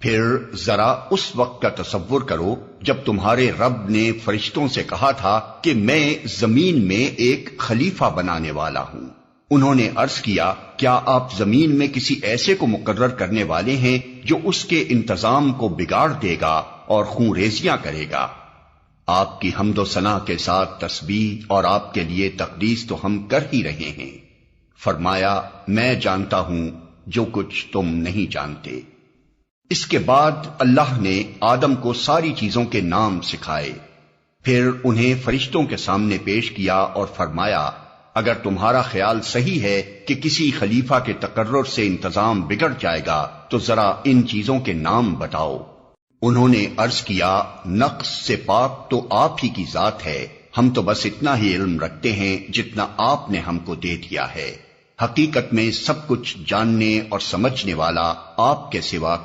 پھر ذرا اس وقت کا تصور کرو جب تمہارے رب نے فرشتوں سے کہا تھا کہ میں زمین میں ایک خلیفہ بنانے والا ہوں۔ انہوں نے عرض کیا کیا آپ زمین میں کسی ایسے کو مقرر کرنے والے ہیں جو اس کے انتظام کو بگاڑ دے گا اور خون ریزیاں کرے گا؟ آپ کی حمد و ثنا کے ساتھ تسبیح اور آپ کے لیے تقدیس تو ہم کر ہی رہے ہیں۔ فرمایا میں جانتا ہوں جو کچھ تم نہیں جانتے۔ اس کے بعد اللہ نے آدم کو ساری چیزوں کے نام سکھائے، پھر انہیں فرشتوں کے سامنے پیش کیا اور فرمایا اگر تمہارا خیال صحیح ہے کہ کسی خلیفہ کے تقرر سے انتظام بگڑ جائے گا تو ذرا ان چیزوں کے نام بتاؤ۔ انہوں نے عرض کیا نقص سے پاک تو آپ ہی کی ذات ہے، ہم تو بس اتنا ہی علم رکھتے ہیں جتنا آپ نے ہم کو دے دیا ہے، حقیقت میں سب کچھ جاننے اور سمجھنے والا آپ کے سوا